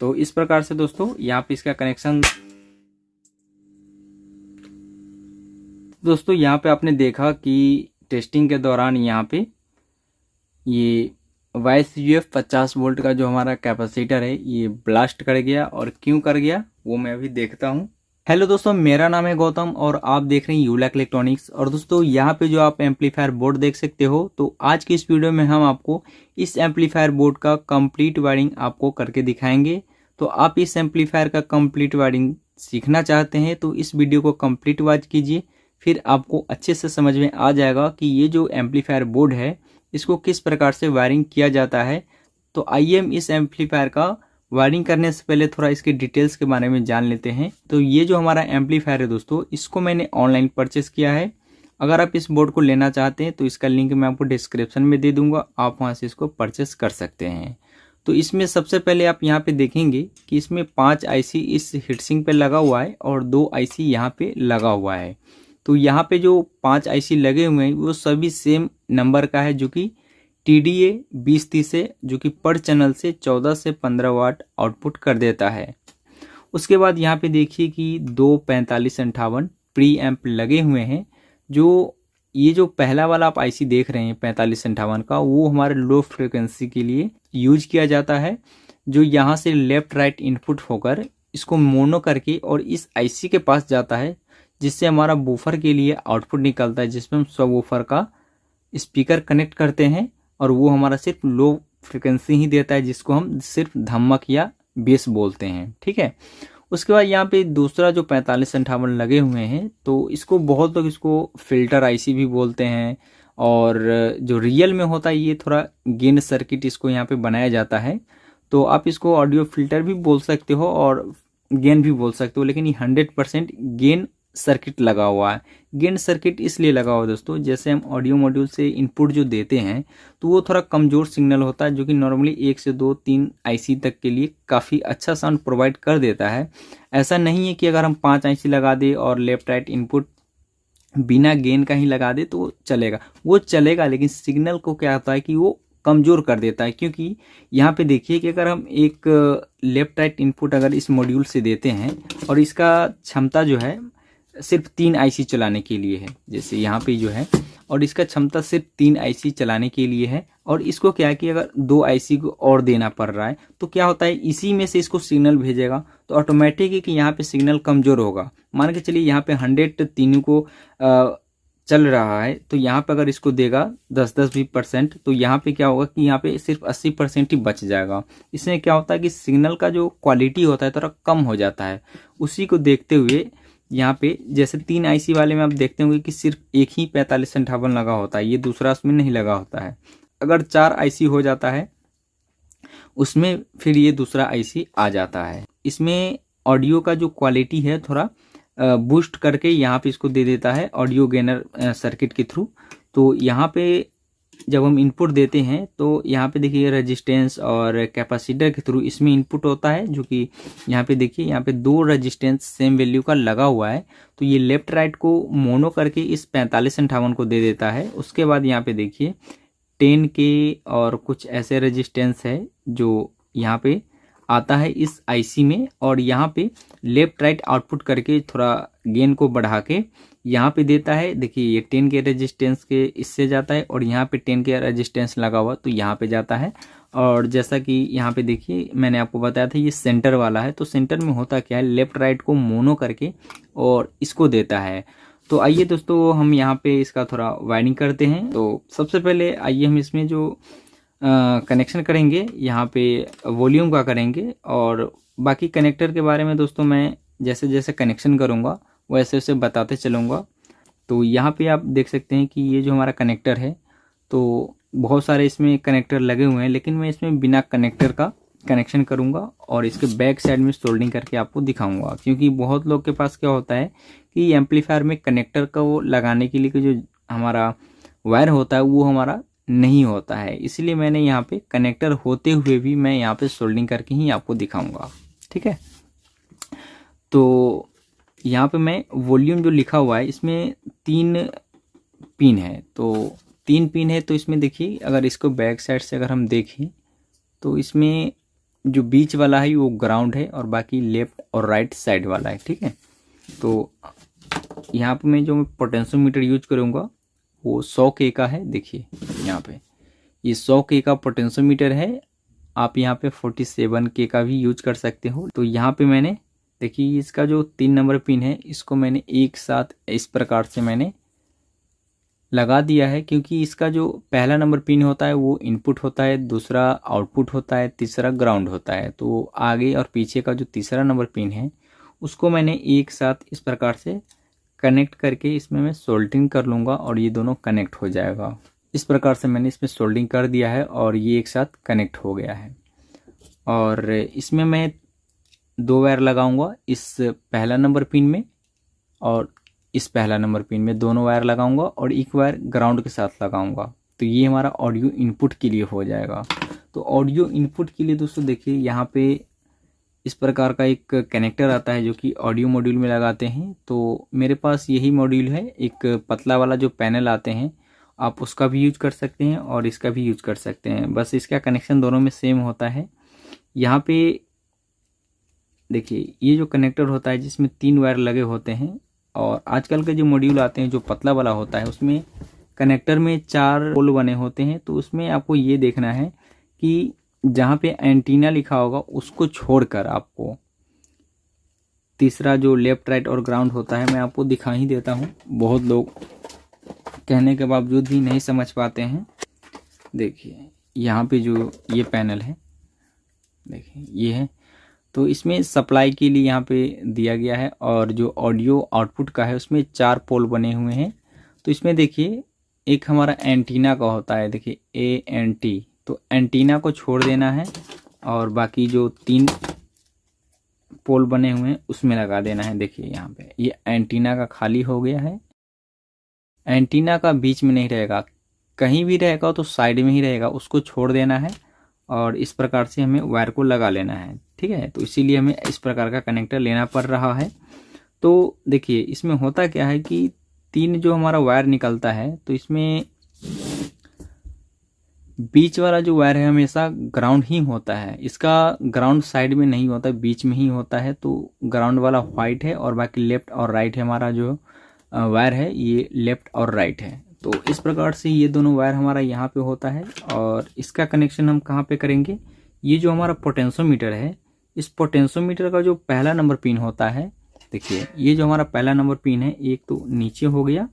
तो इस प्रकार से दोस्तों यहाँ पे इसका कनेक्शन, दोस्तों यहाँ पे आपने देखा कि टेस्टिंग के दौरान यहाँ पे ये YCUF 50 वोल्ट का जो हमारा कैपेसिटर है ये ब्लास्ट कर गया। और क्यों कर गया वो मैं अभी देखता हूँ। हेलो दोस्तों, मेरा नाम है गौतम और आप देख रहे हैं यूलैक इलेक्ट्रॉनिक्स। और दोस्तों यहाँ पे जो आप एम्पलीफायर बोर्ड देख सकते हो, तो आज की इस वीडियो में हम आपको इस एम्पलीफायर बोर्ड का कंप्लीट वायरिंग आपको करके दिखाएंगे। तो आप इस एम्पलीफायर का कंप्लीट वायरिंग सीखना चाहते हैं तो इस वीडियो को कंप्लीट वॉच कीजिए, फिर आपको अच्छे से समझ में आ जाएगा कि ये जो एम्पलीफायर बोर्ड है इसको किस प्रकार से वायरिंग किया जाता है। तो आइए हम इस एम्पलीफायर का वायरिंग करने से पहले थोड़ा इसके डिटेल्स के बारे में जान लेते हैं। तो ये जो हमारा एम्पलीफायर है दोस्तों, इसको मैंने ऑनलाइन परचेस किया है। अगर आप इस बोर्ड को लेना चाहते हैं तो इसका लिंक मैं आपको डिस्क्रिप्शन में दे दूंगा, आप वहां से इसको परचेस कर सकते हैं। तो इसमें सबसे पहले आप यहाँ पे देखेंगे कि इसमें 5 IC इस हीटसिंक पे लगा हुआ है और 2 IC यहाँ पे लगा हुआ है। तो यहाँ पे जो 5 IC लगे हुए हैं वो सभी सेम नंबर का है, जो कि TDA 2030 है, जो कि पर चैनल से 14 से 15 वाट आउटपुट कर देता है। उसके बाद यहाँ पे देखिए कि 2 4558 प्री एम्प लगे हुए हैं। जो ये जो पहला वाला आप IC देख रहे हैं 4558 का, वो हमारे लो फ्रिक्वेंसी के लिए यूज किया जाता है, जो यहाँ से लेफ्ट राइट इनपुट होकर इसको मोनो करके और इस IC के पास जाता है, जिससे हमारा बूफर के लिए आउटपुट निकलता है, जिसमें हम सब वूफर का स्पीकर कनेक्ट करते हैं और वो हमारा सिर्फ लो फ्रिक्वेंसी ही देता है, जिसको हम सिर्फ धमक या बेस बोलते हैं। ठीक है। उसके बाद यहाँ पे दूसरा जो 4558 लगे हुए हैं, तो इसको बहुत लोग इसको फिल्टर IC भी बोलते हैं, और जो रियल में होता है ये थोड़ा गेन सर्किट इसको यहाँ पे बनाया जाता है। तो आप इसको ऑडियो फिल्टर भी बोल सकते हो और गेन भी बोल सकते हो, लेकिन ये 100% गेन सर्किट लगा हुआ है। गेन सर्किट इसलिए लगा हुआ है दोस्तों, जैसे हम ऑडियो मॉड्यूल से इनपुट जो देते हैं तो वो थोड़ा कमज़ोर सिग्नल होता है, जो कि नॉर्मली 1 से 2 3 IC तक के लिए काफ़ी अच्छा साउंड प्रोवाइड कर देता है। ऐसा नहीं है कि अगर हम 5 IC लगा दे और लेफ्ट राइट इनपुट बिना गेन का ही लगा दे तो चलेगा, वो चलेगा, लेकिन सिग्नल को क्या होता है कि वो कमज़ोर कर देता है। क्योंकि यहाँ पे देखिए कि अगर हम एक लेफ्ट राइट इनपुट अगर इस मॉड्यूल से देते हैं और इसका क्षमता जो है सिर्फ 3 IC चलाने के लिए है, जैसे यहाँ पे जो है, और इसका क्षमता सिर्फ 3 IC चलाने के लिए है, और इसको क्या है कि अगर 2 IC को और देना पड़ रहा है तो क्या होता है इसी में से इसको सिग्नल भेजेगा, तो ऑटोमेटिक है कि यहाँ पे सिग्नल कमज़ोर होगा। मान के चलिए यहाँ पे 100 तीनों को चल रहा है, तो यहाँ पे अगर इसको देगा 10-10-20%, तो यहाँ पे क्या होगा कि यहाँ पे सिर्फ 80% ही बच जाएगा। इसमें क्या होता है कि सिग्नल का जो क्वालिटी होता है थोड़ा कम हो जाता है। उसी को देखते हुए यहाँ पे जैसे 3 IC वाले में आप देखते होंगे कि सिर्फ एक ही 4558 लगा होता है, ये दूसरा उसमें नहीं लगा होता है। अगर 4 IC हो जाता है उसमें फिर ये दूसरा IC आ जाता है। इसमें ऑडियो का जो क्वालिटी है थोड़ा बूस्ट करके यहाँ पे इसको दे देता है ऑडियो गेनर सर्किट के थ्रू। तो यहाँ पे जब हम इनपुट देते हैं तो यहाँ पे देखिए रेजिस्टेंस और कैपेसिटर के थ्रू इसमें इनपुट होता है, जो कि यहाँ पे देखिए यहाँ पे 2 रेजिस्टेंस सेम वैल्यू का लगा हुआ है। तो ये लेफ्ट राइट को मोनो करके इस 4558 को दे देता है। उसके बाद यहाँ पे देखिए 10K और कुछ ऐसे रेजिस्टेंस है जो यहाँ पे आता है इस IC में, और यहाँ पे लेफ्ट राइट आउटपुट करके थोड़ा गेन को बढ़ा के यहाँ पे देता है। देखिए ये 10K रेजिस्टेंस के इससे जाता है और यहाँ पे 10K रेजिस्टेंस लगा हुआ तो यहाँ पे जाता है। और जैसा कि यहाँ पे देखिए मैंने आपको बताया था ये सेंटर वाला है, तो सेंटर में होता क्या है लेफ्ट राइट को मोनो करके और इसको देता है। तो आइए दोस्तों हम यहाँ पे इसका थोड़ा वायरिंग करते हैं। तो सबसे पहले आइए हम इसमें जो कनेक्शन करेंगे यहाँ पे वॉल्यूम का करेंगे, और बाकी कनेक्टर के बारे में दोस्तों मैं जैसे जैसे कनेक्शन करूँगा वैसे वैसे बताते चलूँगा। तो यहाँ पे आप देख सकते हैं कि ये जो हमारा कनेक्टर है, तो बहुत सारे इसमें कनेक्टर लगे हुए हैं, लेकिन मैं इसमें बिना कनेक्टर का कनेक्शन करूँगा और इसके बैक साइड में सोल्डिंग करके आपको दिखाऊँगा। क्योंकि बहुत लोग के पास क्या होता है कि एम्पलीफायर में कनेक्टर का वो लगाने के लिए जो हमारा वायर होता है वो हमारा नहीं होता है, इसलिए मैंने यहाँ पे कनेक्टर होते हुए भी मैं यहाँ पे सोल्डिंग करके ही आपको दिखाऊंगा। ठीक है। तो यहाँ पे मैं वॉल्यूम जो लिखा हुआ है इसमें 3 पिन है, तो 3 पिन है। तो इसमें देखिए अगर इसको बैक साइड से अगर हम देखें तो इसमें जो बीच वाला है वो ग्राउंड है और बाकी लेफ्ट और राइट साइड वाला है। ठीक है, तो यहाँ पे मैं जो पोटेंशियोमीटर यूज करूँगा वो 100K का है। देखिए यहाँ पे ये 100K का पोटेंशियोमीटर है। आप यहाँ पे 47K का भी यूज कर सकते हो। तो यहाँ पे मैंने देखिए इसका जो 3 नंबर पिन है इसको मैंने एक साथ इस प्रकार से मैंने लगा दिया है, क्योंकि इसका जो पहला नंबर पिन होता है वो इनपुट होता है, दूसरा आउटपुट होता है, तीसरा ग्राउंड होता है। तो आगे और पीछे का जो तीसरा नंबर पिन है उसको मैंने एक साथ इस प्रकार से कनेक्ट करके इसमें मैं सोल्डरिंग कर लूँगा और ये दोनों कनेक्ट हो जाएगा। इस प्रकार से मैंने इसमें सोल्डरिंग कर दिया है और ये एक साथ कनेक्ट हो गया है। और इसमें मैं 2 वायर लगाऊंगा, इस पहला नंबर पिन में और इस पहला नंबर पिन में दोनों वायर लगाऊंगा और एक वायर ग्राउंड के साथ लगाऊंगा। तो ये हमारा ऑडियो इनपुट के लिए हो जाएगा। तो ऑडियो इनपुट के लिए दोस्तों देखिए यहाँ पे इस प्रकार का एक कनेक्टर आता है जो कि ऑडियो मॉड्यूल में लगाते हैं। तो मेरे पास यही मॉड्यूल है। एक पतला वाला जो पैनल आते हैं आप उसका भी यूज कर सकते हैं और इसका भी यूज कर सकते हैं, बस इसका कनेक्शन दोनों में सेम होता है। यहाँ पे देखिए ये जो कनेक्टर होता है जिसमें 3 वायर लगे होते हैं, और आजकल के जो मॉड्यूल आते हैं जो पतला वाला होता है उसमें कनेक्टर में 4 पोल बने होते हैं। तो उसमें आपको ये देखना है कि जहाँ पे एंटीना लिखा होगा उसको छोड़कर आपको तीसरा जो लेफ्ट राइट और ग्राउंड होता है मैं आपको दिखा ही देता हूँ। बहुत लोग कहने के बावजूद भी नहीं समझ पाते हैं। देखिए यहाँ पे जो ये पैनल है, देखिए ये है, तो इसमें सप्लाई के लिए यहाँ पे दिया गया है और जो ऑडियो आउटपुट का है उसमें 4 पोल बने हुए हैं। तो इसमें देखिए एक हमारा एंटीना का होता है, देखिए ANT, तो एंटीना को छोड़ देना है और बाकी जो 3 पोल बने हुए हैं उसमें लगा देना है। देखिए यहाँ पे ये एंटीना का खाली हो गया है। एंटीना का बीच में नहीं रहेगा, कहीं भी रहेगा तो साइड में ही रहेगा, उसको छोड़ देना है और इस प्रकार से हमें वायर को लगा लेना है। ठीक है, तो इसीलिए हमें इस प्रकार का कनेक्टर लेना पड़ रहा है। तो देखिए इसमें होता क्या है कि 3 जो हमारा वायर निकलता है तो इसमें बीच वाला जो वायर है हमेशा ग्राउंड ही होता है, इसका ग्राउंड साइड में नहीं होता, बीच में ही होता है। तो ग्राउंड वाला वाइट है और बाकी लेफ्ट और राइट है, हमारा जो वायर है ये लेफ्ट और राइट है। तो इस प्रकार से ये दोनों वायर हमारा यहाँ पे होता है और इसका कनेक्शन हम कहाँ पे करेंगे, ये जो हमारा पोटेंशियोमीटर है इस पोटेंशियोमीटर का जो पहला नंबर पिन होता है, देखिए ये जो हमारा पहला नंबर पिन है एक तो नीचे हो गया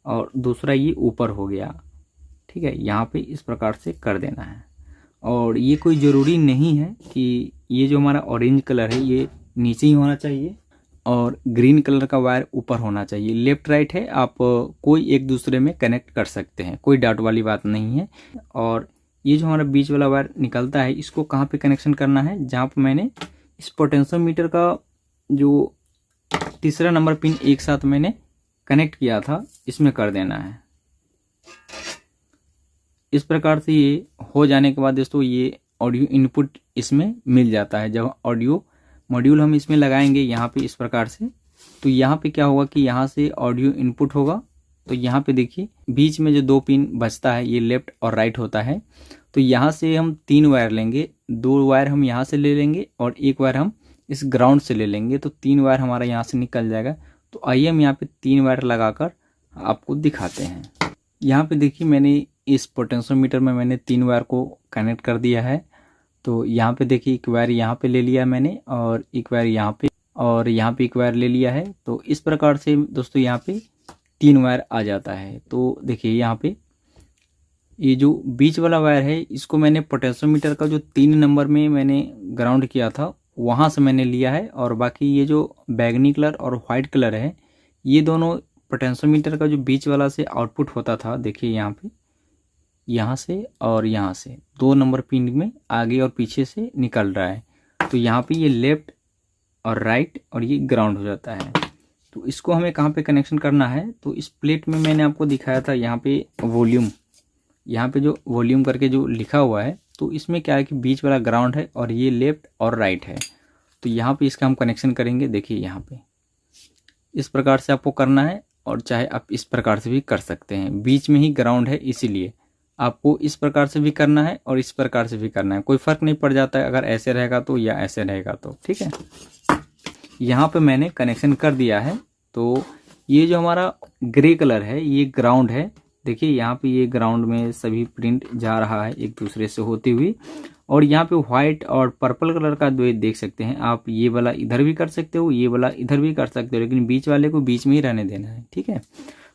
और दूसरा ये ऊपर हो गया। ठीक है, यहाँ पे इस प्रकार से कर देना है। और ये कोई ज़रूरी नहीं है कि ये जो हमारा ऑरेंज कलर है ये नीचे ही होना चाहिए और ग्रीन कलर का वायर ऊपर होना चाहिए। लेफ्ट राइट है, आप कोई एक दूसरे में कनेक्ट कर सकते हैं, कोई डाउट वाली बात नहीं है। और ये जो हमारा बीच वाला वायर निकलता है इसको कहाँ पे कनेक्शन करना है, जहाँ पे मैंने इस पोटेंशियोमीटर का जो तीसरा नंबर पिन एक साथ मैंने कनेक्ट किया था इसमें कर देना है। इस प्रकार से ये हो जाने के बाद दोस्तों ये ऑडियो इनपुट इसमें मिल जाता है। जब ऑडियो मॉड्यूल हम इसमें लगाएंगे यहाँ पे इस प्रकार से, तो यहाँ पे क्या होगा कि यहाँ से ऑडियो इनपुट होगा। तो यहाँ पे देखिए बीच में जो 2 पिन बचता है ये लेफ्ट और राइट होता है। तो यहाँ से हम 3 वायर लेंगे, 2 वायर हम यहाँ से ले लेंगे और 1 वायर हम इस ग्राउंड से ले लेंगे, तो 3 वायर हमारा यहाँ से निकल जाएगा। तो आइए हम यहाँ पे 3 वायर लगाकर आपको दिखाते हैं। यहाँ पे देखिए मैंने इस पोटेंशियोमीटर में मैंने 3 वायर को कनेक्ट कर दिया है। तो यहाँ पे देखिए एक वायर यहाँ पे ले लिया मैंने और एक वायर यहाँ पे और यहाँ पे एक वायर ले लिया है। तो इस प्रकार से दोस्तों यहाँ पे 3 वायर आ जाता है। तो देखिए यहाँ पे ये जो बीच वाला वायर है इसको मैंने पोटेंशियोमीटर का जो 3 नंबर में मैंने ग्राउंड किया था वहाँ से मैंने लिया है, और बाकी ये जो बैगनी कलर और वाइट कलर है ये दोनों पोटेंशियोमीटर का जो बीच वाला से आउटपुट होता था, देखिए यहाँ पे यहाँ से और यहाँ से 2 नंबर पिन में आगे और पीछे से निकल रहा है। तो यहाँ पे ये लेफ्ट और राइट और ये ग्राउंड हो जाता है। तो इसको हमें कहाँ पे कनेक्शन करना है, तो इस प्लेट में मैंने आपको दिखाया था यहाँ पे वॉल्यूम, यहाँ पे जो वॉल्यूम करके जो लिखा हुआ है, तो इसमें क्या है कि बीच वाला ग्राउंड है और ये लेफ्ट और राइट है। तो यहाँ पे इसका हम कनेक्शन करेंगे। देखिए यहाँ पे इस प्रकार से आपको करना है और चाहे आप इस प्रकार से भी कर सकते हैं, बीच में ही ग्राउंड है इसीलिए। आपको इस प्रकार से भी करना है और इस प्रकार से भी करना है, कोई फ़र्क नहीं पड़ जाता है अगर ऐसे रहेगा तो या ऐसे रहेगा तो। ठीक है, यहाँ पे मैंने कनेक्शन कर दिया है। तो ये जो हमारा ग्रे कलर है ये ग्राउंड है। देखिए यहाँ पे ये ग्राउंड में सभी प्रिंट जा रहा है एक दूसरे से होती हुई, और यहाँ पे व्हाइट और पर्पल कलर का द्वैत देख सकते हैं आप। ये वाला इधर भी कर सकते हो, ये वाला इधर भी कर सकते हो, लेकिन बीच वाले को बीच में ही रहने देना है। ठीक है,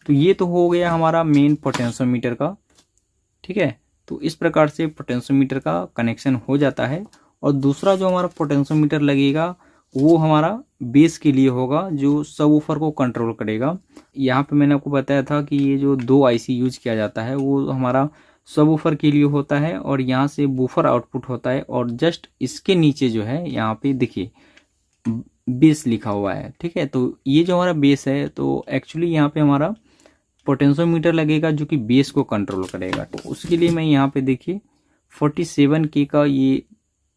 तो ये तो हो गया हमारा मेन पोटेंशियोमीटर का। ठीक है, तो इस प्रकार से पोटेंशियोमीटर का कनेक्शन हो जाता है। और दूसरा जो हमारा पोटेंशियोमीटर लगेगा वो हमारा बेस के लिए होगा, जो सबवूफर को कंट्रोल करेगा। यहाँ पे मैंने आपको बताया था कि ये जो 2 आईसी यूज किया जाता है वो हमारा सबवूफर के लिए होता है, और यहाँ से बूफर आउटपुट होता है, और जस्ट इसके नीचे जो है यहाँ पे देखिए बेस लिखा हुआ है। ठीक है, तो ये जो हमारा बेस है, तो एक्चुअली यहाँ पे हमारा पोटेंशियोमीटर लगेगा जो कि बेस को कंट्रोल करेगा। तो उसके लिए मैं यहाँ पे देखिए 47K का ये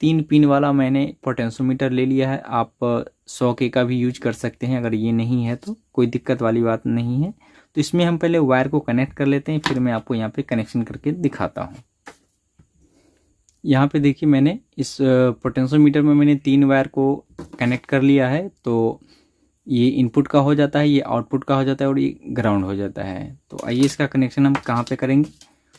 3 पिन वाला मैंने पोटेंशियोमीटर ले लिया है। आप 100K का भी यूज कर सकते हैं, अगर ये नहीं है तो कोई दिक्कत वाली बात नहीं है। तो इसमें हम पहले वायर को कनेक्ट कर लेते हैं, फिर मैं आपको यहाँ पे कनेक्शन करके दिखाता हूँ। यहाँ पे देखिए मैंने इस पोटेंशियोमीटर में मैंने 3 वायर को कनेक्ट कर लिया है। तो ये इनपुट का हो जाता है, ये आउटपुट का हो जाता है, और ये ग्राउंड हो जाता है। तो आइए इसका कनेक्शन हम कहाँ पे करेंगे।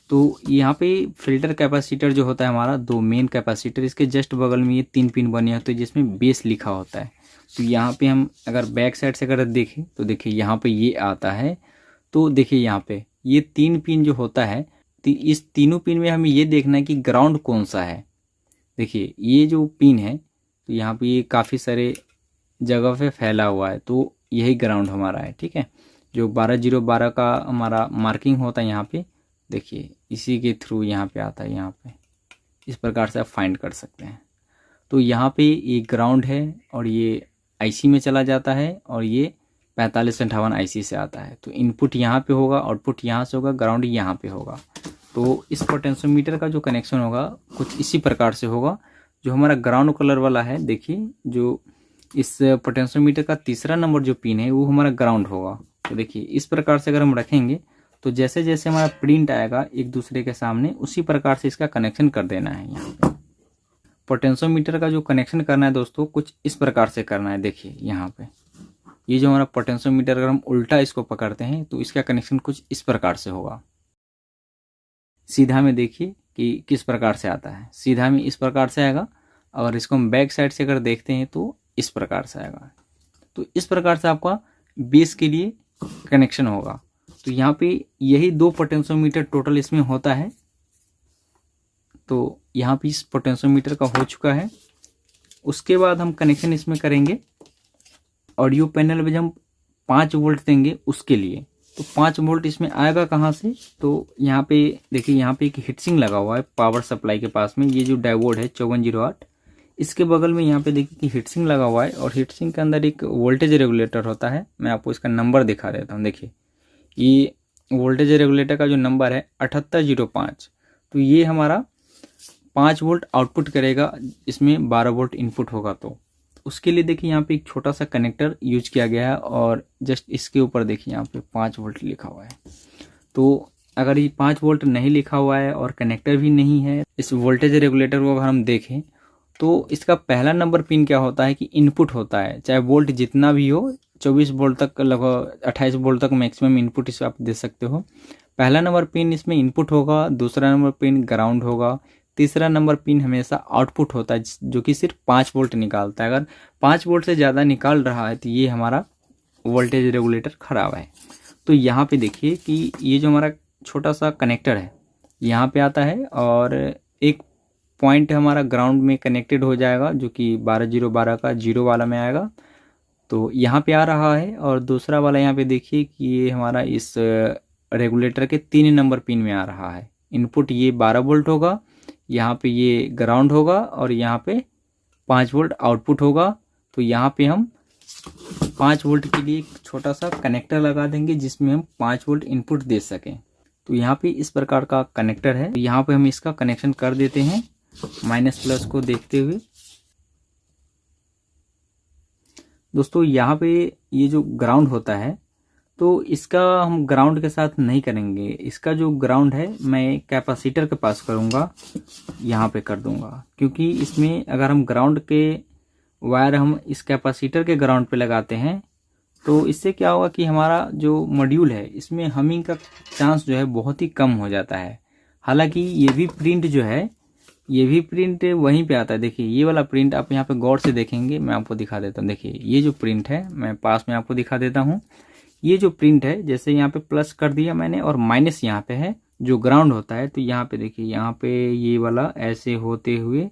तो यहाँ पे फिल्टर कैपेसिटर जो होता है हमारा, 2 मेन कैपेसिटर, इसके जस्ट बगल में ये 3 पिन बने होते हैं जिसमें बेस लिखा होता है। तो यहाँ पे हम अगर बैक साइड से अगर देखें तो देखिए यहाँ पे ये आता है। तो देखिए यहाँ पे ये 3 पिन जो होता है, तो इस तीनों पिन में हमें ये देखना है कि ग्राउंड कौन सा है। देखिए ये जो पिन है, तो यहाँ पे ये काफ़ी सारे जगह पे फैला हुआ है, तो यही ग्राउंड हमारा है। ठीक है, जो 12012 का हमारा मार्किंग होता है यहाँ पे, देखिए इसी के थ्रू यहाँ पे आता है। यहाँ पे इस प्रकार से आप फाइंड कर सकते हैं। तो यहाँ पे ये ग्राउंड है, और ये आईसी में चला जाता है, और ये 4558 आईसी से आता है। तो इनपुट यहाँ पे होगा, आउटपुट यहाँ से होगा, ग्राउंड यहाँ पे होगा। तो इस पोटेंशियोमीटर का जो कनेक्शन होगा कुछ इसी प्रकार से होगा। जो हमारा ग्राउंड कलर वाला है, देखिए जो इस पोटेंशियोमीटर का तीसरा नंबर जो पिन है वो हमारा ग्राउंड होगा। तो देखिए इस प्रकार से अगर हम रखेंगे तो जैसे जैसे हमारा प्रिंट आएगा एक दूसरे के सामने, उसी प्रकार से इसका कनेक्शन कर देना है। यहाँ पे पोटेंशियोमीटर का जो कनेक्शन करना है दोस्तों, कुछ इस प्रकार से करना है। देखिए यहाँ पे ये जो हमारा पोटेंशियोमीटर, अगर हम उल्टा इसको पकड़ते हैं तो इसका कनेक्शन कुछ इस प्रकार से होगा। सीधा में देखिए कि किस प्रकार से आता है, सीधा में इस प्रकार से आएगा, और इसको हम बैक साइड से अगर देखते हैं तो इस प्रकार से आएगा। तो इस प्रकार से आपका बेस के लिए कनेक्शन होगा। तो यहाँ पे यही 2 पोटेंशियोमीटर टोटल इसमें होता है। तो यहाँ पे इस पोटेंशियोमीटर का हो चुका है। उसके बाद हम कनेक्शन इसमें करेंगे ऑडियो पैनल में, जब हम 5 वोल्ट देंगे उसके लिए। तो 5 वोल्ट इसमें आएगा कहाँ से, तो यहाँ पे देखिए यहाँ पे एक हीटसिंक लगा हुआ है पावर सप्लाई के पास में। ये जो डायोड है 5408, इसके बगल में यहाँ पे देखिए कि हीटसिंक लगा हुआ है, और हीटसिंक के अंदर एक वोल्टेज रेगुलेटर होता है। मैं आपको इसका नंबर दिखा देता हूँ। देखिए ये वोल्टेज रेगुलेटर का जो नंबर है 7805। तो ये हमारा 5 वोल्ट आउटपुट करेगा, इसमें 12 वोल्ट इनपुट होगा। तो उसके लिए देखिए यहाँ पे एक छोटा सा कनेक्टर यूज किया गया है, और जस्ट इसके ऊपर देखिए यहाँ पे 5 वोल्ट लिखा हुआ है। तो अगर ये 5 वोल्ट नहीं लिखा हुआ है और कनेक्टर भी नहीं है इस वोल्टेज रेगुलेटर को अगर हम देखें, तो इसका पहला नंबर पिन क्या होता है कि इनपुट होता है। चाहे वोल्ट जितना भी हो, 24 वोल्ट तक, लगभग 28 वोल्ट तक मैक्सिमम इनपुट इस आप दे सकते हो। पहला नंबर पिन इसमें इनपुट होगा, दूसरा नंबर पिन ग्राउंड होगा, तीसरा नंबर पिन हमेशा आउटपुट होता है, जो कि सिर्फ 5 वोल्ट निकालता है। अगर 5 वोल्ट से ज़्यादा निकाल रहा है तो ये हमारा वोल्टेज रेगुलेटर ख़राब है। तो यहाँ पे देखिए कि ये जो हमारा छोटा सा कनेक्टर है यहाँ पे आता है, और एक पॉइंट हमारा ग्राउंड में कनेक्टेड हो जाएगा, जो कि 12012 का 0 वाला में आएगा। तो यहाँ पे आ रहा है, और दूसरा वाला यहाँ पे देखिए कि ये हमारा इस रेगुलेटर के 3 नंबर पिन में आ रहा है। इनपुट ये 12 वोल्ट होगा, यहाँ पे ये ग्राउंड होगा, और यहाँ पे 5 वोल्ट आउटपुट होगा। तो यहाँ पे हम 5 वोल्ट के लिए एक छोटा सा कनेक्टर लगा देंगे जिसमें हम 5 वोल्ट इनपुट दे सकें। तो यहाँ पे इस प्रकार का कनेक्टर है। यहाँ पे हम इसका कनेक्शन कर देते हैं माइनस प्लस को देखते हुए। दोस्तों यहाँ पे ये जो ग्राउंड होता है, तो इसका हम ग्राउंड के साथ नहीं करेंगे। इसका जो ग्राउंड है मैं कैपेसिटर के पास करूँगा, यहाँ पे कर दूँगा, क्योंकि इसमें अगर हम ग्राउंड के वायर हम इस कैपेसिटर के ग्राउंड पे लगाते हैं तो इससे क्या होगा कि हमारा जो मॉड्यूल है इसमें हमिंग का चांस जो है बहुत ही कम हो जाता है। हालांकि ये भी प्रिंट जो है, ये भी प्रिंट वहीं पे आता है। देखिए ये वाला प्रिंट आप यहाँ पे गौर से देखेंगे, मैं आपको दिखा देता हूँ। देखिए ये जो प्रिंट है मैं पास में आपको दिखा देता हूँ। ये जो प्रिंट है, जैसे यहाँ पे प्लस कर दिया मैंने और माइनस यहाँ पे है जो ग्राउंड होता है, तो यहाँ पे देखिए यहाँ पे ये वाला ऐसे होते हुए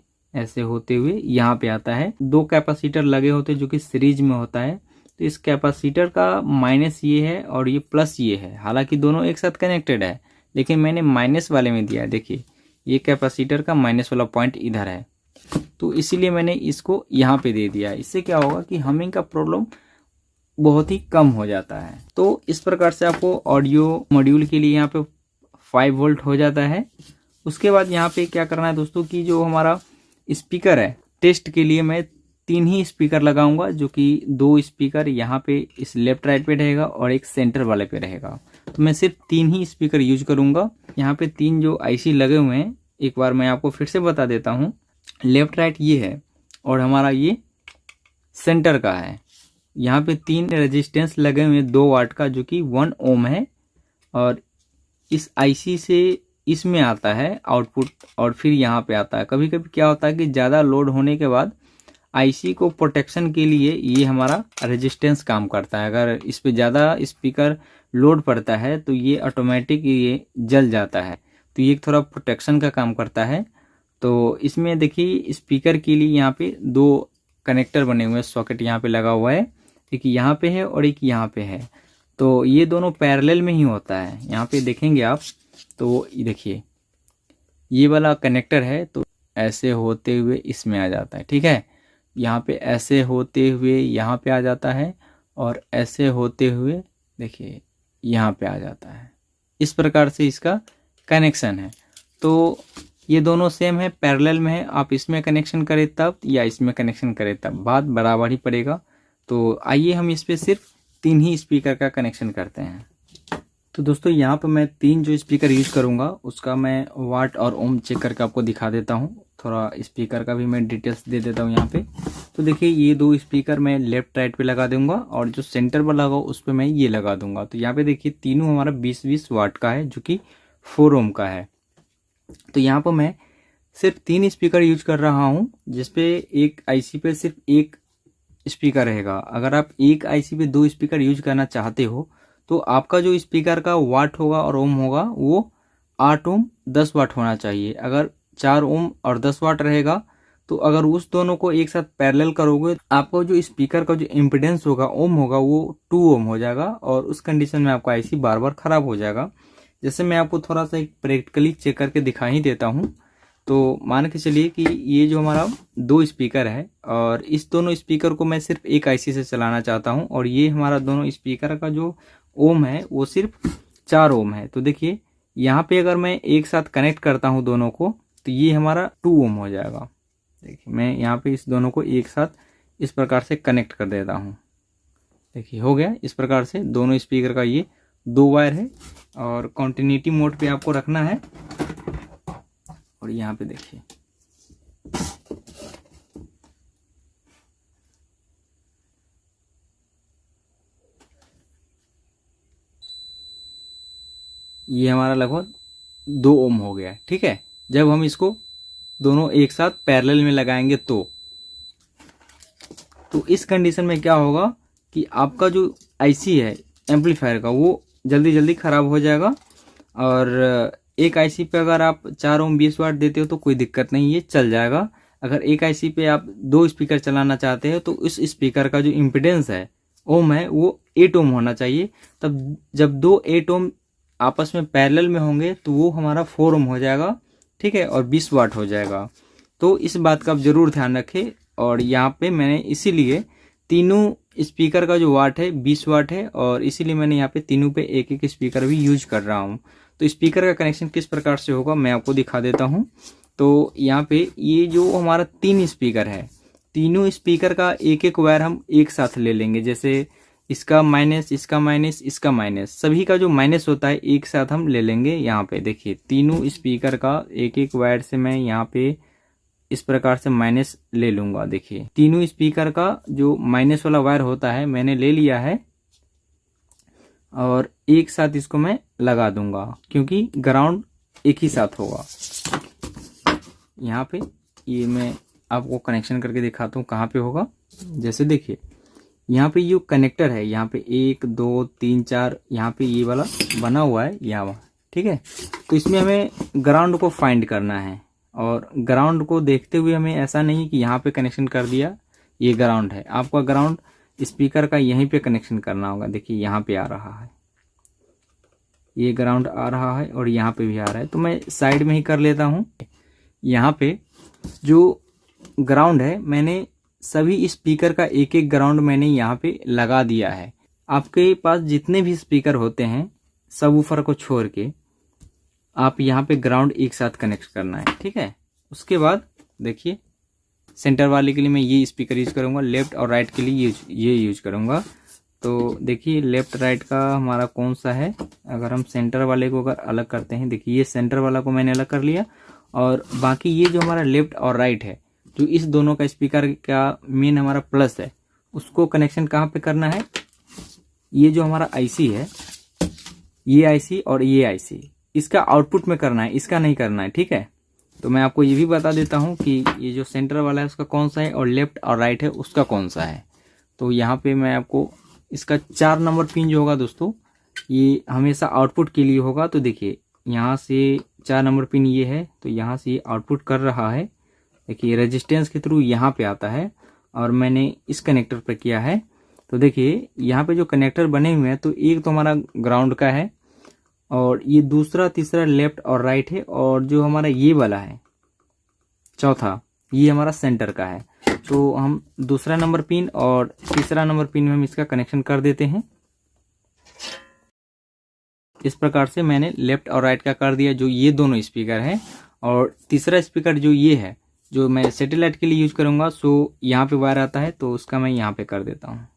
यहाँ पे आता है। दो कैपेसिटर लगे होते हैं जो कि सीरीज में होता है, तो इस कैपेसिटर का माइनस ये है और ये प्लस ये है। हालांकि दोनों एक साथ कनेक्टेड है, लेकिन मैंने माइनस वाले में दिया है। देखिए ये कैपेसिटर का माइनस वाला पॉइंट इधर है, तो इसीलिए मैंने इसको यहाँ पे दे दिया। इससे क्या होगा कि हमिंग का प्रॉब्लम बहुत ही कम हो जाता है। तो इस प्रकार से आपको ऑडियो मॉड्यूल के लिए यहाँ पे 5 वोल्ट हो जाता है। उसके बाद यहाँ पे क्या करना है दोस्तों कि जो हमारा स्पीकर है, टेस्ट के लिए मैं 3 ही स्पीकर लगाऊंगा, जो कि 2 स्पीकर यहाँ पे इस लेफ्ट राइट पे रहेगा और एक सेंटर वाले पे रहेगा। तो मैं सिर्फ 3 ही स्पीकर यूज करूंगा। यहाँ पे 3 जो आईसी लगे हुए हैं, एक बार मैं आपको फिर से बता देता हूँ। लेफ्ट राइट ये है और हमारा ये सेंटर का है। यहाँ पे 3 रेजिस्टेंस लगे हुए हैं 2 वाट का, जो कि 1 ओम है, और इस आईसी से इसमें आता है आउटपुट और फिर यहाँ पे आता है। कभी कभी क्या होता है कि ज़्यादा लोड होने के बाद आईसी को प्रोटेक्शन के लिए ये हमारा रेजिस्टेंस काम करता है। अगर इस पे ज़्यादा स्पीकर लोड पड़ता है तो ये ऑटोमेटिक ये जल जाता है, तो ये थोड़ा प्रोटेक्शन का काम करता है। तो इसमें देखिए स्पीकर के लिए यहाँ पे 2 कनेक्टर बने हुए हैं, सॉकेट यहाँ पे लगा हुआ है, एक यहाँ पे है और एक यहाँ पे है। तो ये दोनों पैरेलल में ही होता है। यहाँ पे देखेंगे आप तो देखिए ये वाला कनेक्टर है, तो ऐसे होते हुए इसमें आ जाता है, ठीक है। यहाँ पे ऐसे होते हुए यहाँ पे आ जाता है और ऐसे होते हुए देखिए यहाँ पे आ जाता है। इस प्रकार से इसका कनेक्शन है। तो ये दोनों सेम है, पैरेलल में है। आप इसमें कनेक्शन करें तब या इसमें कनेक्शन करें तब बात बराबर ही पड़ेगा। तो आइए हम इस पे सिर्फ 3 ही स्पीकर का कनेक्शन करते हैं। तो दोस्तों यहाँ पर मैं 3 जो स्पीकर यूज करूँगा उसका मैं वाट और ओम चेक करके आपको दिखा देता हूँ। थोड़ा स्पीकर का भी मैं डिटेल्स दे देता हूँ यहाँ पे। तो देखिए ये 2 स्पीकर मैं लेफ्ट राइट पे लगा दूंगा और जो सेंटर पर लगा उस पर मैं ये लगा दूंगा। तो यहाँ पे देखिए तीनों हमारा 20-20 वाट का है, जो कि 4 ओम का है। तो यहाँ पर मैं सिर्फ 3 स्पीकर यूज कर रहा हूँ, जिसपे एक आईसी पे सिर्फ 1 स्पीकर रहेगा। अगर आप एक आईसी पे 2 स्पीकर यूज करना चाहते हो तो आपका जो स्पीकर का वाट होगा और ओम होगा वो 8 ओम 10 वाट होना चाहिए। अगर 4 ओम और 10 वाट रहेगा तो अगर उस दोनों को एक साथ पैरेलल करोगे आपको जो स्पीकर का जो इम्पीडेंस होगा ओम होगा वो 2 ओम हो जाएगा, और उस कंडीशन में आपका आईसी बार बार खराब हो जाएगा। जैसे मैं आपको थोड़ा सा एक प्रैक्टिकली चेक करके दिखा ही देता हूँ। तो मान के चलिए कि ये जो हमारा 2 स्पीकर है और इस दोनों स्पीकर को मैं सिर्फ एक आईसी से चलाना चाहता हूँ, और ये हमारा दोनों स्पीकर का जो ओम है वो सिर्फ 4 ओम है। तो देखिए यहाँ पे अगर मैं एक साथ कनेक्ट करता हूँ दोनों को तो ये हमारा 2 ओम हो जाएगा। देखिए मैं यहाँ पे इस दोनों को एक साथ इस प्रकार से कनेक्ट कर देता हूँ। देखिए हो गया। इस प्रकार से दोनों स्पीकर का ये 2 वायर है और कॉन्टिन्यूटी मोड पे आपको रखना है। और यहाँ पे देखिए ये हमारा लगभग 2 ओम हो गया, ठीक है। जब हम इसको दोनों एक साथ पैरेलल में लगाएंगे तो इस कंडीशन में क्या होगा कि आपका जो आईसी है एम्पलीफायर का वो जल्दी जल्दी ख़राब हो जाएगा। और एक आईसी पे अगर आप 4 ओम 20 वाट देते हो तो कोई दिक्कत नहीं, ये चल जाएगा। अगर एक आईसी पे आप 2 स्पीकर चलाना चाहते हो तो इस स्पीकर का जो इम्पीडेंस है ओम है वो 8 ओम होना चाहिए। तब जब 2 8 ओम आपस में पैरेलल में होंगे तो वो हमारा 4 ओम हो जाएगा, ठीक है, और 20 वाट हो जाएगा। तो इस बात का आप ज़रूर ध्यान रखें। और यहाँ पे मैंने इसीलिए तीनों स्पीकर का जो वाट है 20 वाट है, और इसीलिए मैंने यहाँ पे तीनों पे एक एक स्पीकर भी यूज कर रहा हूँ। तो स्पीकर का कनेक्शन किस प्रकार से होगा मैं आपको दिखा देता हूँ। तो यहाँ पे ये जो हमारा 3 स्पीकर है, तीनों स्पीकर का एक एक वायर हम एक साथ ले लेंगे। जैसे इसका माइनस, इसका माइनस, इसका माइनस, सभी का जो माइनस होता है एक साथ हम ले लेंगे। यहाँ पे देखिए तीनों स्पीकर का एक एक वायर से मैं यहाँ पे इस प्रकार से माइनस ले लूंगा। देखिए तीनों स्पीकर का जो माइनस वाला वायर होता है मैंने ले लिया है और एक साथ इसको मैं लगा दूंगा, क्योंकि ग्राउंड एक ही साथ होगा। यहाँ पे ये मैं आपको कनेक्शन करके दिखाता हूँ कहाँ पे होगा। जैसे देखिए यहाँ पे ये कनेक्टर है, यहाँ पे 1 2 3 4 यहाँ पे ये वाला बना हुआ है यहाँ, ठीक है। तो इसमें हमें ग्राउंड को फाइंड करना है और ग्राउंड को देखते हुए हमें ऐसा नहीं कि यहाँ पे कनेक्शन कर दिया ये ग्राउंड है, आपका ग्राउंड स्पीकर का यहीं पे कनेक्शन करना होगा। देखिए यहाँ पे आ रहा है, ये ग्राउंड आ रहा है और यहाँ पे भी आ रहा है, तो मैं साइड में ही कर लेता हूँ। यहाँ पे जो ग्राउंड है मैंने सभी स्पीकर का एक एक ग्राउंड मैंने यहाँ पे लगा दिया है। आपके पास जितने भी स्पीकर होते हैं सबवूफर को छोड़ के आप यहाँ पे ग्राउंड एक साथ कनेक्ट करना है, ठीक है। उसके बाद देखिए सेंटर वाले के लिए मैं ये स्पीकर यूज करूँगा, लेफ्ट और राइट के लिए ये यूज करूँगा। तो देखिए लेफ्ट राइट का हमारा कौन सा है, अगर हम सेंटर वाले को अगर अलग करते हैं, देखिए ये सेंटर वाला को मैंने अलग कर लिया और बाकी ये जो हमारा लेफ्ट और राइट है, जो इस दोनों का स्पीकर का मेन हमारा प्लस है, उसको कनेक्शन कहाँ पे करना है, ये जो हमारा आईसी है, ये आईसी और ये आईसी, इसका आउटपुट में करना है, इसका नहीं करना है, ठीक है। तो मैं आपको ये भी बता देता हूँ कि ये जो सेंटर वाला है उसका कौन सा है और लेफ्ट और राइट है उसका कौन सा है। तो यहाँ पे मैं आपको इसका 4 नंबर पिन जो होगा दोस्तों, ये हमेशा आउटपुट के लिए होगा। तो देखिए यहाँ से 4 नंबर पिन ये है, तो यहाँ से ये आउटपुट कर रहा है। देखिए रेजिस्टेंस के थ्रू यहाँ पे आता है और मैंने इस कनेक्टर पर किया है। तो देखिए यहाँ पे जो कनेक्टर बने हुए हैं, तो एक तो हमारा ग्राउंड का है और ये दूसरा तीसरा लेफ्ट और राइट है, और जो हमारा ये वाला है चौथा, ये हमारा सेंटर का है। तो हम दूसरा नंबर पिन और तीसरा नंबर पिन में हम इसका कनेक्शन कर देते हैं। इस प्रकार से मैंने लेफ्ट और राइट का कर दिया, जो ये दोनों स्पीकर हैं। और तीसरा स्पीकर जो ये है, जो मैं सैटेलाइट के लिए यूज करूंगा, सो यहाँ पे वायर आता है, तो उसका मैं यहाँ पे कर देता हूँ।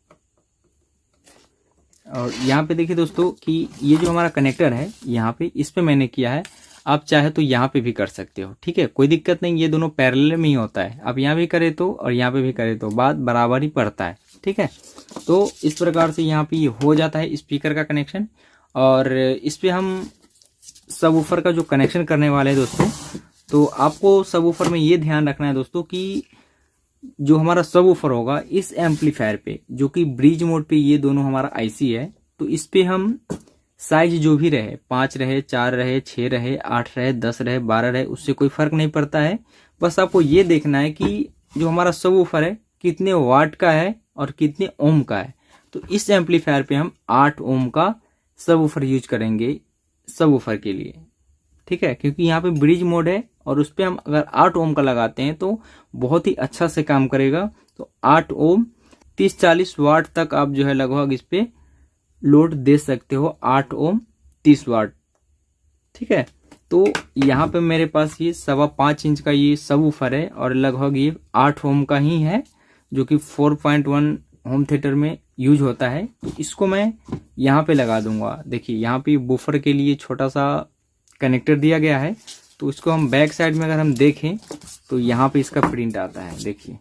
और यहाँ पे देखिए दोस्तों कि ये जो हमारा कनेक्टर है यहाँ पे, इस पे मैंने किया है। आप चाहे तो यहाँ पे भी कर सकते हो, ठीक है, कोई दिक्कत नहीं, ये दोनों पैरेलल में ही होता है। आप यहाँ भी करे तो और यहाँ पे भी करे तो बात बराबर ही पड़ता है, ठीक है। तो इस प्रकार से यहाँ पे ये हो जाता है स्पीकर का कनेक्शन। और इस पे हम सबवूफर का जो कनेक्शन करने वाले हैं दोस्तों, तो आपको सबवूफर में ये ध्यान रखना है दोस्तों कि जो हमारा सबवूफर होगा इस एम्पलीफायर पे, जो कि ब्रिज मोड पे ये दोनों हमारा आईसी है, तो इस पे हम साइज जो भी रहे, 5 रहे, 4 रहे, 6 रहे, 8 रहे, 10 रहे, 12 रहे, उससे कोई फर्क नहीं पड़ता है। बस आपको ये देखना है कि जो हमारा सबवूफर है कितने वाट का है और कितने ओम का है। तो इस एम्पलीफायर पे हम 8 ओम का सबवूफर यूज करेंगे सबवूफर के लिए, ठीक है, क्योंकि यहाँ पे ब्रिज मोड है और उस पर हम अगर 8 ओम का लगाते हैं तो बहुत ही अच्छा से काम करेगा। तो 8 ओम 30-40 वाट तक आप जो है लगभग इस पे लोड दे सकते हो, 8 ओम 30 वाट, ठीक है। तो यहाँ पे मेरे पास ये 5.25 इंच का ये सबवूफर है और लगभग ये 8 ओम का ही है, जो कि 4.1 होम थिएटर में यूज होता है। तो इसको मैं यहाँ पे लगा दूंगा। देखिए यहाँ पे बूफर के लिए छोटा सा कनेक्टर दिया गया है, तो इसको हम बैक साइड में अगर हम देखें तो यहाँ पे इसका प्रिंट आता है। देखिए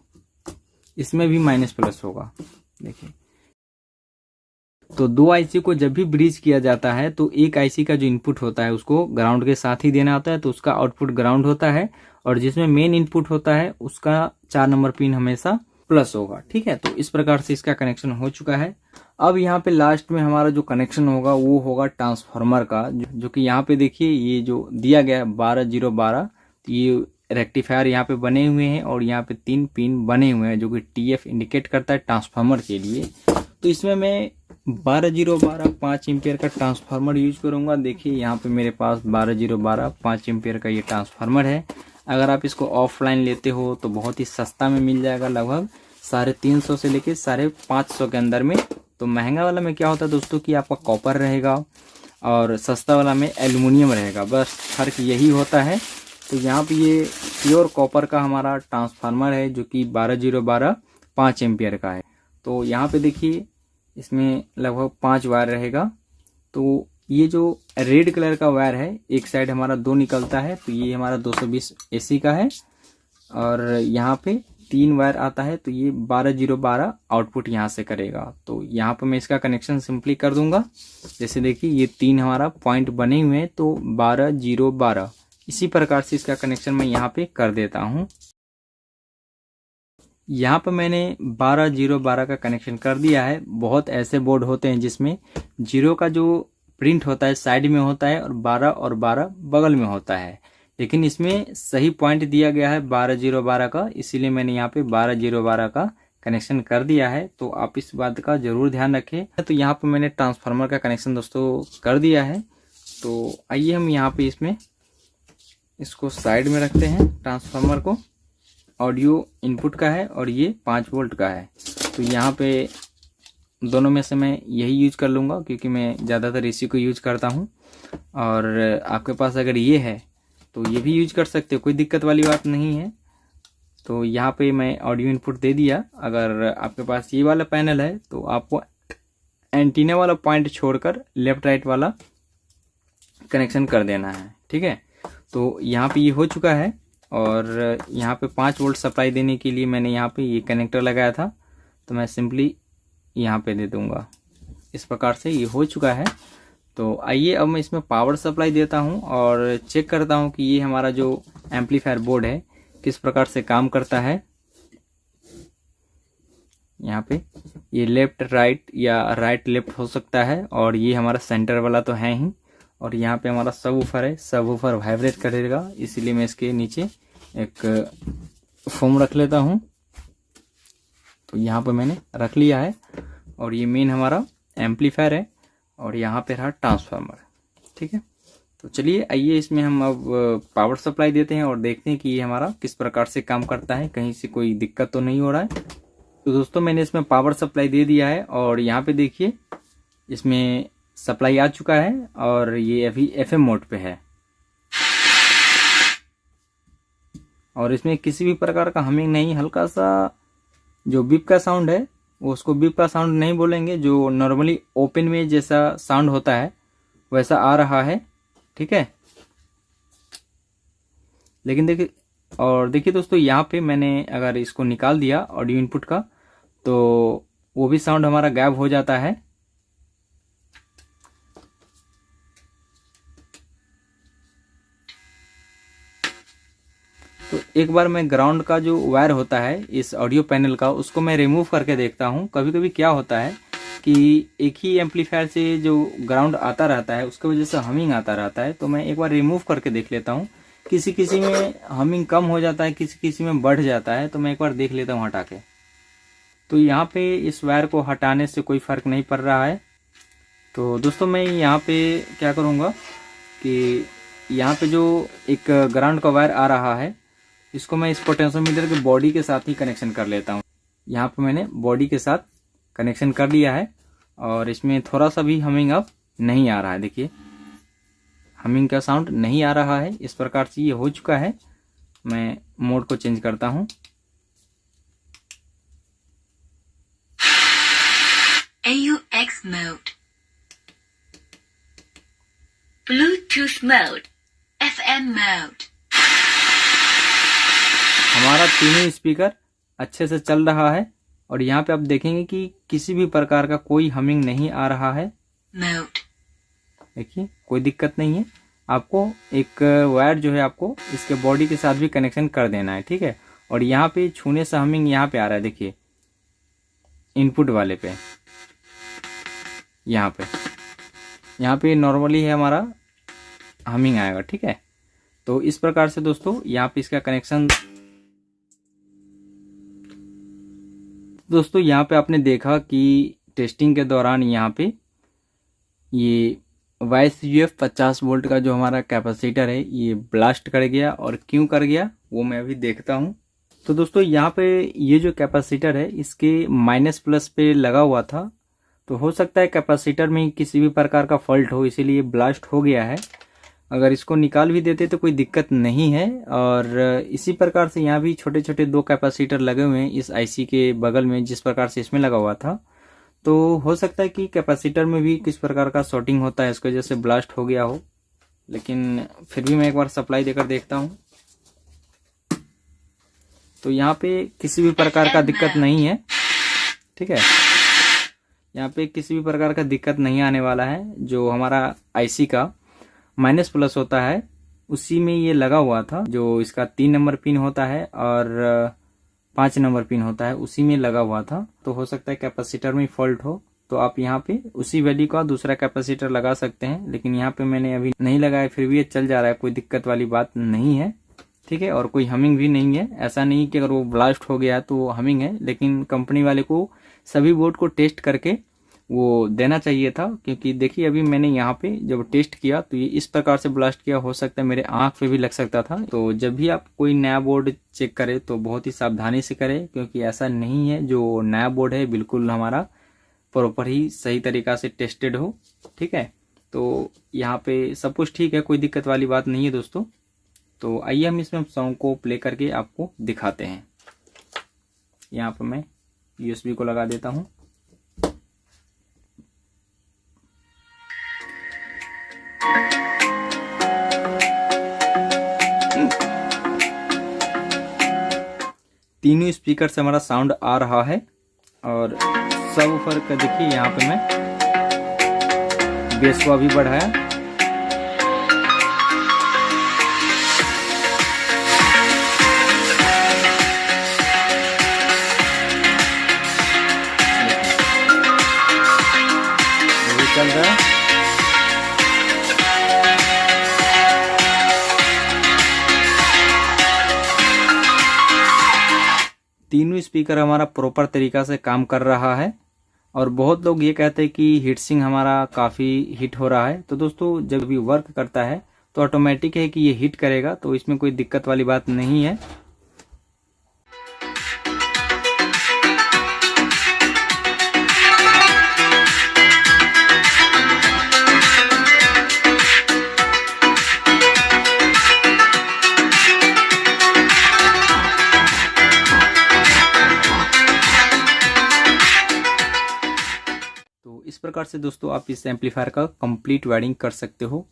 इसमें भी माइनस प्लस होगा। देखिए तो 2 आईसी को जब भी ब्रिज किया जाता है तो एक आईसी का जो इनपुट होता है उसको ग्राउंड के साथ ही देना होता है, तो उसका आउटपुट ग्राउंड होता है, और जिसमें मेन इनपुट होता है उसका 4 नंबर पिन हमेशा प्लस होगा, ठीक है। तो इस प्रकार से इसका कनेक्शन हो चुका है। अब यहाँ पे लास्ट में हमारा जो कनेक्शन होगा वो होगा ट्रांसफार्मर का, जो कि यहाँ पे देखिए ये जो दिया गया है 12012, तो ये रेक्टिफायर यहाँ पे बने हुए हैं और यहाँ पे 3 पिन बने हुए हैं, जो कि TF इंडिकेट करता है ट्रांसफार्मर के लिए। तो इसमें मैं 12012 5 एम्पियर का ट्रांसफार्मर यूज करूंगा। देखिए यहाँ पे मेरे पास 12012 5 एम्पियर का ये ट्रांसफार्मर है। अगर आप इसको ऑफलाइन लेते हो तो बहुत ही सस्ता में मिल जाएगा, लगभग 350 से लेके 550 के अंदर में। तो महंगा वाला में क्या होता है दोस्तों कि आपका कॉपर रहेगा और सस्ता वाला में एल्युमिनियम रहेगा, बस फर्क यही होता है। तो यहाँ पे ये प्योर कॉपर का हमारा ट्रांसफार्मर है, जो कि 12012 5 एम्पियर का है। तो यहाँ पे देखिए इसमें लगभग 5 वायर रहेगा। तो ये जो रेड कलर का वायर है, एक साइड हमारा 2 निकलता है, तो ये हमारा 220 AC का है। और यहाँ पे 3 वायर आता है, तो ये 12012 आउटपुट यहाँ से करेगा। तो यहाँ पर मैं इसका कनेक्शन सिंपली कर दूंगा। जैसे देखिए ये 3 हमारा पॉइंट बने हुए हैं, तो 12012 इसी प्रकार से इसका कनेक्शन मैं यहाँ पे कर देता हूँ। यहाँ पर मैंने 12012 का कनेक्शन कर दिया है। बहुत ऐसे बोर्ड होते हैं जिसमें 0 का जो प्रिंट होता है साइड में होता है और 12 बगल में होता है, लेकिन इसमें सही पॉइंट दिया गया है 12012 का, इसीलिए मैंने यहाँ पे 12012 का कनेक्शन कर दिया है। तो आप इस बात का जरूर ध्यान रखें। तो यहाँ पर मैंने ट्रांसफार्मर का कनेक्शन दोस्तों कर दिया है। तो आइए हम यहाँ पे इसको साइड में रखते हैं। ट्रांसफार्मर को ऑडियो इनपुट का है और ये 5 वोल्ट का है। तो यहाँ पे दोनों में से मैं यही यूज कर लूँगा, क्योंकि मैं ज़्यादातर इसी को यूज करता हूँ। और आपके पास अगर ये है तो ये भी यूज कर सकते हो, कोई दिक्कत वाली बात नहीं है। तो यहाँ पे मैं ऑडियो इनपुट दे दिया। अगर आपके पास ये वाला पैनल है तो आपको एंटीना वाला पॉइंट छोड़कर लेफ्ट राइट वाला कनेक्शन कर देना है, ठीक है। तो यहाँ पे ये हो चुका है। और यहाँ पे 5 वोल्ट सप्लाई देने के लिए मैंने यहाँ पे ये कनेक्टर लगाया था, तो मैं सिंपली यहाँ पे दे दूँगा। इस प्रकार से ये हो चुका है। तो आइए अब मैं इसमें पावर सप्लाई देता हूँ और चेक करता हूँ कि ये हमारा जो एम्पलीफायर बोर्ड है किस प्रकार से काम करता है। यहाँ पे ये लेफ्ट राइट या राइट लेफ्ट हो सकता है, और ये हमारा सेंटर वाला तो है ही। और यहाँ पे हमारा सबवूफर है, सबवूफर वाइब्रेट करेगा, इसीलिए मैं इसके नीचे एक फोम रख लेता हूँ। तो यहाँ पे मैंने रख लिया है। और ये मेन हमारा एम्पलीफायर है और यहाँ पे रहा ट्रांसफार्मर, ठीक है। तो चलिए आइए इसमें हम अब पावर सप्लाई देते हैं और देखते हैं कि ये हमारा किस प्रकार से काम करता है, कहीं से कोई दिक्कत तो नहीं हो रहा है। तो दोस्तों मैंने इसमें पावर सप्लाई दे दिया है और यहाँ पे देखिए इसमें सप्लाई आ चुका है और ये अभी FM मोड पे है। और इसमें किसी भी प्रकार का हमिंग नहीं, हल्का सा जो बीप का साउंड है वो उसको बीप का साउंड नहीं बोलेंगे, जो नॉर्मली ओपन में जैसा साउंड होता है वैसा आ रहा है, ठीक है। लेकिन देखिए दोस्तों, यहाँ पे मैंने अगर इसको निकाल दिया ऑडियो इनपुट का तो वो भी साउंड हमारा गायब हो जाता है। तो एक बार मैं ग्राउंड का जो वायर होता है इस ऑडियो पैनल का, उसको मैं रिमूव करके देखता हूँ। कभी कभी क्या होता है कि एक ही एम्पलीफायर से जो ग्राउंड आता रहता है उसकी वजह से हमिंग आता रहता है। तो मैं एक बार रिमूव करके देख लेता हूँ। किसी किसी में हमिंग कम हो जाता है, किसी किसी में बढ़ जाता है, तो मैं एक बार देख लेता हूँ हटा के। तो यहाँ पे इस वायर को हटाने से कोई फर्क नहीं पड़ रहा है। तो दोस्तों मैं यहाँ पे क्या करूँगा कि यहाँ पे जो एक ग्राउंड का वायर आ रहा है इसको मैं इस पोटेंशियोमीटर के बॉडी के साथ ही कनेक्शन कर लेता हूँ। यहाँ पे मैंने बॉडी के साथ कनेक्शन कर लिया है और इसमें थोड़ा सा भी हमिंग अब नहीं आ रहा है। देखिए हमिंग का साउंड नहीं आ रहा है। इस प्रकार से ये हो चुका है। मैं मोड को चेंज करता हूँ। AUX mode, Bluetooth mode, FM mode। हमारा तीनों स्पीकर अच्छे से चल रहा है और यहाँ पे आप देखेंगे कि किसी भी प्रकार का कोई हमिंग नहीं आ रहा है। देखिए कोई दिक्कत नहीं है। आपको एक वायर जो है आपको इसके बॉडी के साथ भी कनेक्शन कर देना है, ठीक है। और यहाँ पे छूने से हमिंग यहाँ पे आ रहा है, देखिए इनपुट वाले पे, यहाँ पे नॉर्मली है हमारा हमिंग आएगा, ठीक है। तो इस प्रकार से दोस्तों यहाँ पे इसका कनेक्शन, दोस्तों यहाँ पे आपने देखा कि टेस्टिंग के दौरान यहाँ पे ये YCUF 50 वोल्ट का जो हमारा कैपेसिटर है ये ब्लास्ट कर गया। और क्यों कर गया वो मैं अभी देखता हूँ। तो दोस्तों यहाँ पे ये जो कैपेसिटर है इसके माइनस प्लस पे लगा हुआ था, तो हो सकता है कैपेसिटर में किसी भी प्रकार का फॉल्ट हो, इसीलिए ब्लास्ट हो गया है। अगर इसको निकाल भी देते तो कोई दिक्कत नहीं है। और इसी प्रकार से यहाँ भी छोटे छोटे 2 कैपेसिटर लगे हुए हैं इस IC के बगल में, जिस प्रकार से इसमें लगा हुआ था। तो हो सकता है कि कैपेसिटर में भी किस प्रकार का शॉर्टिंग होता है, इसकी वजह से ब्लास्ट हो गया हो, लेकिन फिर भी मैं एक बार सप्लाई देकर देखता हूँ। तो यहाँ पे किसी भी प्रकार का दिक्कत नहीं है, ठीक है। यहाँ पे किसी भी प्रकार का दिक्कत नहीं आने वाला है। जो हमारा आईसी का माइनस प्लस होता है उसी में ये लगा हुआ था, जो इसका 3 नंबर पिन होता है और 5 नंबर पिन होता है उसी में लगा हुआ था। तो हो सकता है कैपेसिटर में फॉल्ट हो, तो आप यहाँ पे उसी वैल्यू का दूसरा कैपेसिटर लगा सकते हैं, लेकिन यहाँ पे मैंने अभी नहीं लगाया, फिर भी ये चल जा रहा है, कोई दिक्कत वाली बात नहीं है, ठीक है। और कोई हमिंग भी नहीं है, ऐसा नहीं कि अगर वो ब्लास्ट हो गया तो हमिंग है, लेकिन कंपनी वाले को सभी बोर्ड को टेस्ट करके वो देना चाहिए था, क्योंकि देखिए अभी मैंने यहाँ पे जब टेस्ट किया तो ये इस प्रकार से ब्लास्ट किया, हो सकता है मेरे आंख पे भी लग सकता था। तो जब भी आप कोई नया बोर्ड चेक करें तो बहुत ही सावधानी से करें, क्योंकि ऐसा नहीं है जो नया बोर्ड है बिल्कुल हमारा प्रॉपर ही सही तरीका से टेस्टेड हो, ठीक है। तो यहाँ पे सब कुछ ठीक है, कोई दिक्कत वाली बात नहीं है दोस्तों। तो आइए हम इसमें सॉन्ग को प्ले करके आपको दिखाते हैं। यहाँ पर मैं USB को लगा देता हूँ। तीनों स्पीकर से हमारा साउंड आ रहा है और सबवूफर का देखिए यहाँ पे मैं बेस को अभी बढ़ाया। ये चल रहा है। तीनों स्पीकर हमारा प्रॉपर तरीका से काम कर रहा है। और बहुत लोग ये कहते हैं कि हीट सिंक हमारा काफ़ी हीट हो रहा है। तो दोस्तों जब भी वर्क करता है तो ऑटोमेटिक है कि ये हीट करेगा, तो इसमें कोई दिक्कत वाली बात नहीं है। इस प्रकार से दोस्तों आप इस एम्पलीफायर का कंप्लीट वायरिंग कर सकते हो।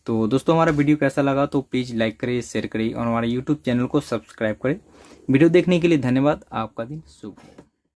तो दोस्तों हमारा वीडियो कैसा लगा तो प्लीज़ लाइक करें, शेयर करें और हमारे YouTube चैनल को सब्सक्राइब करें। वीडियो देखने के लिए धन्यवाद। आपका दिन शुभ हो।